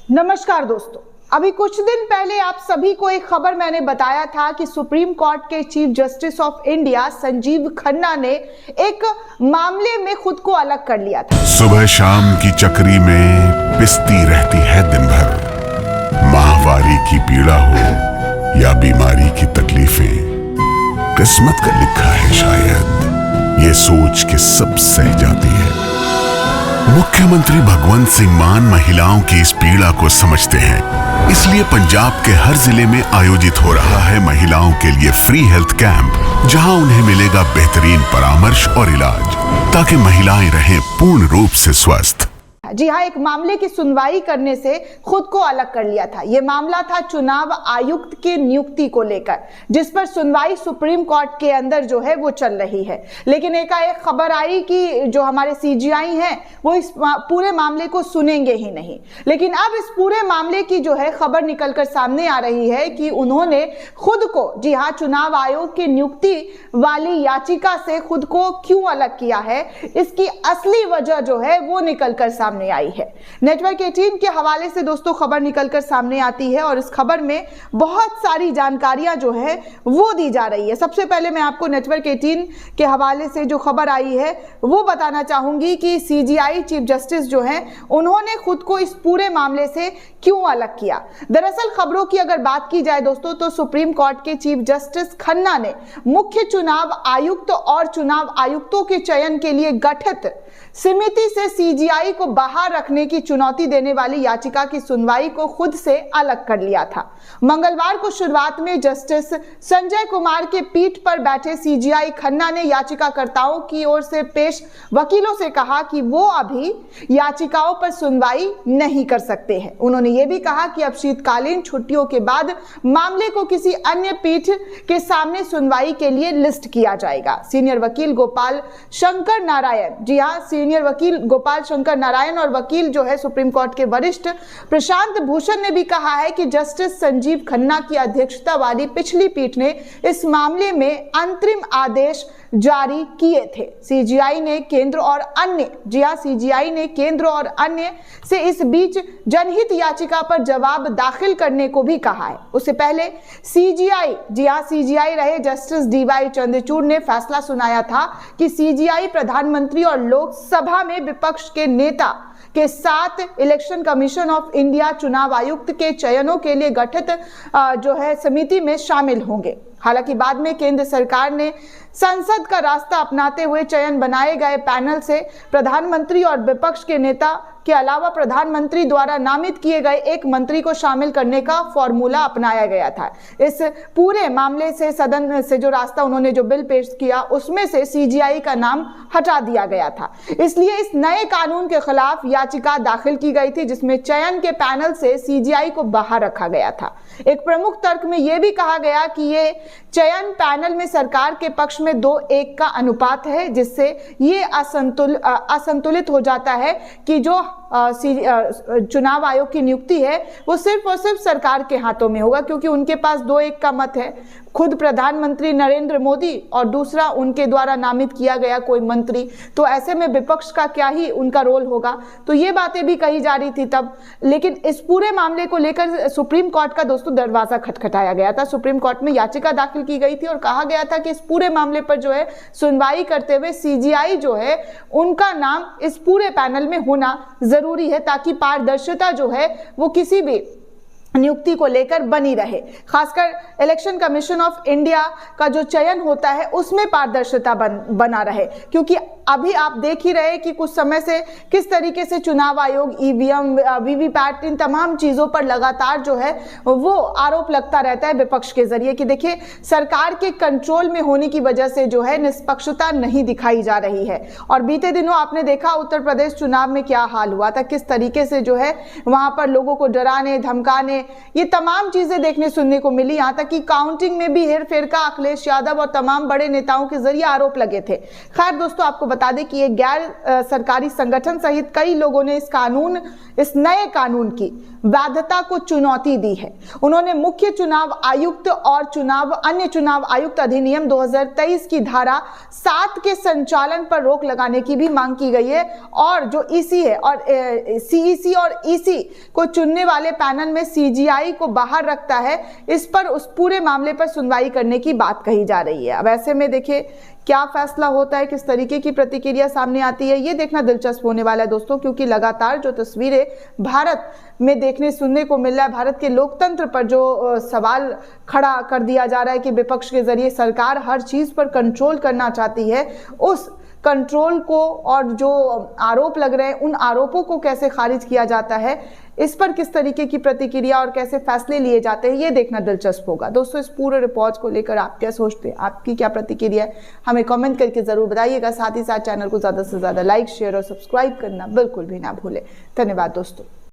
नमस्कार दोस्तों, अभी कुछ दिन पहले आप सभी को एक खबर मैंने बताया था कि सुप्रीम कोर्ट के chief justice of India Sanjeev Khanna ने एक मामले में खुद को अलग कर लिया था। सुबह शाम की चक्री में पिसती रहती है दिन भर, माहवारी की पीड़ा हो या बीमारी की तकलीफें, किस्मत का लिखा है शायद, ये सोच के सब सह जाती है। मुख्यमंत्री भगवंत सिंह मान महिलाओं की इस पीड़ा को समझते हैं, इसलिए पंजाब के हर जिले में आयोजित हो रहा है महिलाओं के लिए फ्री हेल्थ कैंप, जहां उन्हें मिलेगा बेहतरीन परामर्श और इलाज, ताकि महिलाएं रहें पूर्ण रूप से स्वस्थ। जी हाँ, एक मामले की सुनवाई करने से खुद को अलग कर लिया था। यह मामला था चुनाव आयुक्त की नियुक्ति को लेकर, जिस पर सुनवाई सुप्रीम कोर्ट के अंदर जो है वो चल रही है। लेकिन एकाएक खबर आई कि जो हमारे सीजीआई हैं वो इस पूरे मामले को सुनेंगे ही नहीं। लेकिन अब इस पूरे मामले की जो है खबर निकलकर सामने आ रही है कि उन्होंने खुद को, जी हाँ, चुनाव आयोग की नियुक्ति वाली याचिका से खुद को क्यों अलग किया है, इसकी असली वजह जो है वो निकलकर सामने आई है। नेटवर्क 18 के हवाले से दोस्तों खबर निकलकर सामने आती है और इस खबर में बहुत सारी जानकारियां जो है वो दी जा रही है। सबसे पहले मैं आपको नेटवर्क 18 के हवाले से जो खबर आई है वो बताना चाहूंगी कि सीजीआई चीफ जस्टिस जो है उन्होंने खुद को इस पूरे मामले से क्यों अलग किया। दरअसल खबरों की अगर बात की जाए दोस्तों, तो सुप्रीम कोर्ट के चीफ जस्टिस खन्ना ने मुख्य चुनाव आयुक्त और चुनाव आयुक्तों के चयन के लिए गठित समिति से सीजीआई को बाहर रखने की चुनौती देने वाली याचिका की सुनवाई को खुद से अलग कर लिया था। मंगलवार को शुरुआत में जस्टिस संजय कुमार के पीठ पर बैठे सीजीआई खन्ना ने याचिकाकर्ताओं की ओर से पेश वकीलों से कहा कि वो अभी याचिकाओं पर सुनवाई नहीं कर सकते हैं। उन्होंने ये भी कहा कि अब शीतकालीन छुट्टियों के बाद मामले को किसी अन्य पीठ के सामने सुनवाई के लिए लिस्ट किया जाएगा। सीनियर वकील गोपाल शंकर नारायण, जी हाँ, सीनियर वकील गोपाल शंकर नारायण और वकील जो है सुप्रीम कोर्ट के वरिष्ठ प्रशांत भूषण ने भी कहा है कि जस्टिस संजीव खन्ना की अध्यक्षता वाली पिछली पीठ ने इस मामले में अंतरिम आदेश जारी किए थे। सीजीआई ने केंद्र और अन्य, जी हां, सीजीआई ने केंद्र और अन्य से इस बीच जनहित याचिका पर जवाब दाखिल करने को भी कहा है। उससे पहले सीजीआई, जी हां, सीजीआई रहे जस्टिस डीवाई चंद्रचूड़ ने फैसला सुनाया था कि सीजीआई प्रधानमंत्री और लोकसभा में विपक्ष के नेता के साथ इलेक्शन कमीशन ऑफ इंडिया चुनाव आयुक्त के चयनों के लिए गठित जो है समिति में शामिल होंगे। हालांकि बाद में केंद्र सरकार ने संसद का रास्ता अपनाते हुए चयन बनाए गए पैनल से प्रधानमंत्री और विपक्ष के नेता के अलावा प्रधानमंत्री द्वारा नामित किए गए एक मंत्री को शामिल करने का फॉर्मूला अपनाया गया था। इस पूरे मामले से सदन से जो रास्ता उन्होंने जो बिल पेश किया उसमें से सीजीआई का नाम हटा दिया गया था। इसलिए इस नए कानून के खिलाफ याचिका दाखिल की गई थी, जिसमें चयन के पैनल से सीजीआई को बाहर रखा गया था। एक प्रमुख तर्क में यह भी कहा गया कि ये चयन पैनल में सरकार के पक्ष में 2:1 का अनुपात है, जिससे ये असंतुलित हो जाता है कि जो चुनाव आयोग की नियुक्ति है वो सिर्फ और सिर्फ सरकार के हाथों में होगा, क्योंकि उनके पास 2:1 का मत है, खुद प्रधानमंत्री नरेंद्र मोदी और दूसरा उनके द्वारा नामित किया गया कोई मंत्री। तो ऐसे में विपक्ष का क्या ही उनका रोल होगा। तो ये बातें भी कही जा रही थी तब। लेकिन इस पूरे मामले को लेकर सुप्रीम कोर्ट का दोस्तों दरवाजा खटखटाया गया था। सुप्रीम कोर्ट में याचिका दाखिल की गई थी और कहा गया था कि इस पूरे मामले पर जो है सुनवाई करते हुए सीजीआई जो है उनका नाम इस पूरे पैनल में होना जरूरी है, ताकि पारदर्शिता जो है वो किसी भी नियुक्ति को लेकर बनी रहे। खासकर इलेक्शन कमीशन ऑफ इंडिया का जो चयन होता है उसमें पारदर्शिता बना रहे, क्योंकि अभी आप देख ही रहे कि कुछ समय से किस तरीके से चुनाव आयोग ईवीएम, वीवीपैट, इन तमाम चीजों पर लगातार जो है वो आरोप लगता रहता है विपक्ष के जरिए कि देखिए सरकार के कंट्रोल में होने की वजह से जो है निष्पक्षता नहीं दिखाई जा रही है। और बीते दिनों आपने देखा उत्तर प्रदेश चुनाव में क्या हाल हुआ था, किस तरीके से जो है वहां पर लोगों को डराने धमकाने, ये तमाम चीजें देखने सुनने को मिली। यहाँ तक कि काउंटिंग में भी हेरफेर का अखिलेश यादव और तमाम बड़े नेताओं के जरिए आरोप लगे थे। खैर दोस्तों, आपको बता दें कि एक गैर सरकारी संगठन सहित कई लोगों ने इस नए कानून की वैधता को चुनौती दी है। उन्होंने मुख्य चुनाव आयुक्त और अन्य चुनाव आयुक्त अधिनियम 2023 की धारा 7 के संचालन पर रोक लगाने की भी मांग की गई है और जो ईसी है और सीईसी और ईसी को चुनने वाले पैनल में सीजीआई को बाहर रखता है, इस पर उस पूरे मामले पर सुनवाई करने की बात कही जा रही है। अब ऐसे में देखिए क्या फैसला होता है, किस तरीके की प्रतिक्रिया सामने आती है, ये देखना दिलचस्प होने वाला है दोस्तों, क्योंकि लगातार जो तस्वीरें भारत में देखने सुनने को मिल रहा है, भारत के लोकतंत्र पर जो सवाल खड़ा कर दिया जा रहा है कि विपक्ष के जरिए सरकार हर चीज पर कंट्रोल करना चाहती है, उस कंट्रोल को और जो आरोप लग रहे हैं उन आरोपों को कैसे खारिज किया जाता है, इस पर किस तरीके की प्रतिक्रिया और कैसे फैसले लिए जाते हैं, ये देखना दिलचस्प होगा। दोस्तों इस पूरे रिपोर्ट को लेकर आप क्या सोचते हैं, आपकी क्या प्रतिक्रिया है, हमें कमेंट करके जरूर बताइएगा। साथ ही साथ चैनल को ज्यादा से ज्यादा लाइक, शेयर और सब्सक्राइब करना बिल्कुल भी ना भूलें। धन्यवाद दोस्तों।